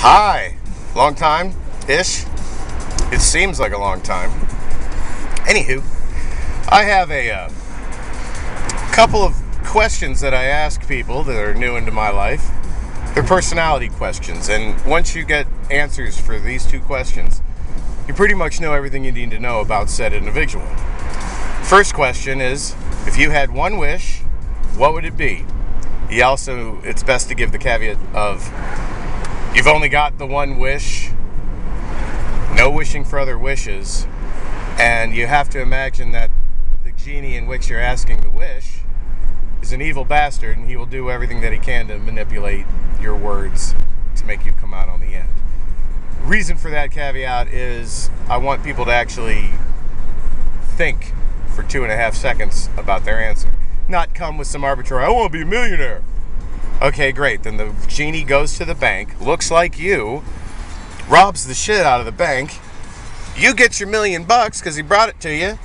Hi, long time-ish. It seems like a long time. Anywho, I have a couple of questions that I ask people that are new into my life. They're personality questions, and once you get answers for these two questions, you pretty much know everything you need to know about said individual. First question is, if you had one wish, what would it be? It's best to give the caveat of, you've only got the one wish, no wishing for other wishes, and you have to imagine that the genie in which you're asking the wish is an evil bastard, and he will do everything that he can to manipulate your words to make you come out on the end. Reason for that caveat is I want people to actually think for 2.5 seconds about their answer. Not come with some arbitrary, I want to be a millionaire. Okay, great. Then the genie goes to the bank, looks like you, robs the shit out of the bank. You get your $1 million because he brought it to you.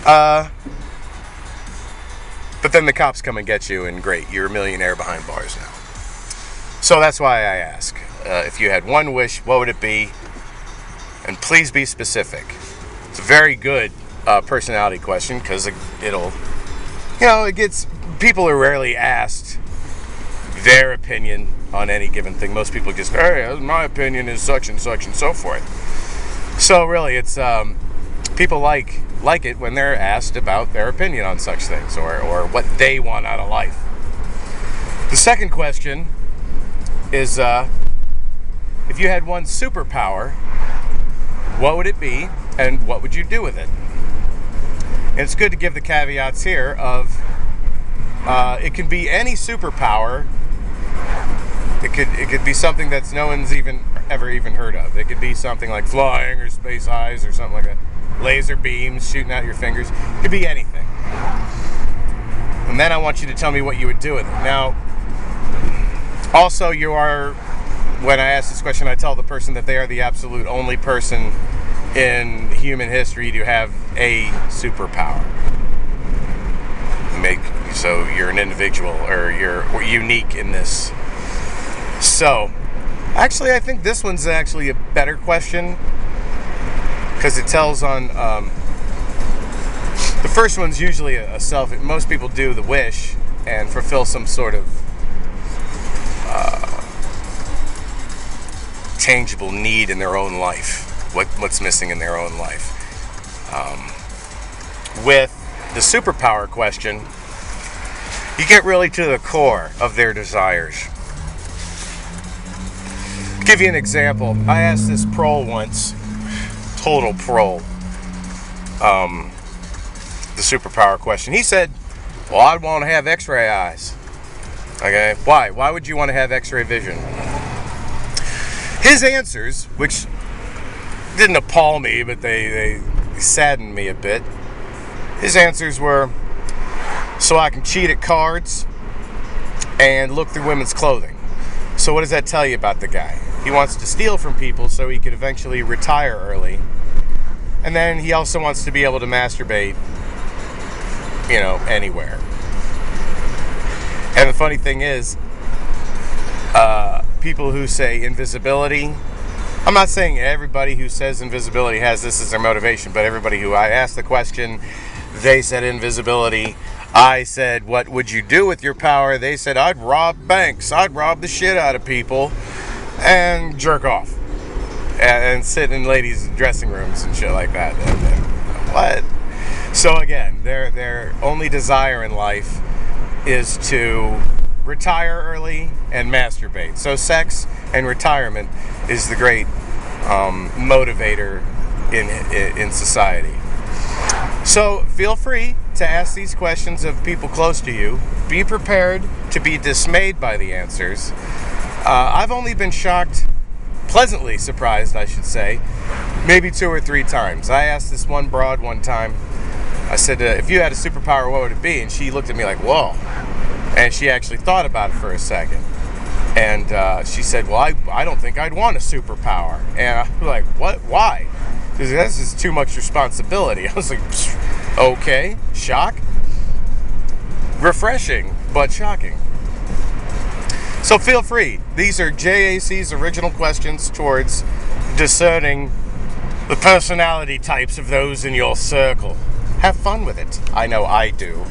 But then the cops come and get you, and great, you're a millionaire behind bars now. So that's why I ask, if you had one wish, what would it be? And please be specific. It's a very good personality question because people are rarely asked their opinion on any given thing. Most people just, hey, my opinion is such and such and so forth. So really, it's people like it when they're asked about their opinion on such things or what they want out of life. The second question is, if you had one superpower, what would it be and what would you do with it? And it's good to give the caveats here of it can be any superpower. It could be something that's no one's ever heard of. It could be something like flying or space eyes or something like that. Laser beams shooting out your fingers. It could be anything. And then I want you to tell me what you would do with it. Now, also when I ask this question, I tell the person that they are the absolute only person in human history to have a superpower. So you're an individual, or you're unique in this. So, actually, I think this one's actually a better question because it tells on. The first one's usually a self. Most people do the wish and fulfill some sort of tangible need in their own life. What's missing in their own life. With the superpower question, you get really to the core of their desires. I'll give you an example. I asked this prole once, total prole, the superpower question. He said, well, I'd want to have x-ray eyes. Okay, why? Why would you want to have x-ray vision? His answers, which didn't appall me, but they saddened me a bit. His answers were, so I can cheat at cards and look through women's clothing. So what does that tell you about the guy? He wants to steal from people so he could eventually retire early. And then he also wants to be able to masturbate, anywhere. And the funny thing is, people who say invisibility, I'm not saying everybody who says invisibility has this as their motivation, but everybody who I asked the question, they said invisibility. I said, what would you do with your power? They said, I'd rob banks. I'd rob the shit out of people and jerk off and sit in ladies' dressing rooms and shit like that. What? So again, their only desire in life is to retire early and masturbate. So sex and retirement is the great motivator in society. So feel free to ask these questions of people close to you. Be prepared to be dismayed by the answers. I've only been shocked, pleasantly surprised, I should say, maybe 2 or 3 times. I asked this one broad one time. I said, if you had a superpower, what would it be? And she looked at me like, whoa. And she actually thought about it for a second. And she said, well, I don't think I'd want a superpower. And I was like, what? Why? Because this is too much responsibility. I was like, okay, shock. Refreshing, but shocking. So feel free. These are JAC's original questions towards discerning the personality types of those in your circle. Have fun with it. I know I do.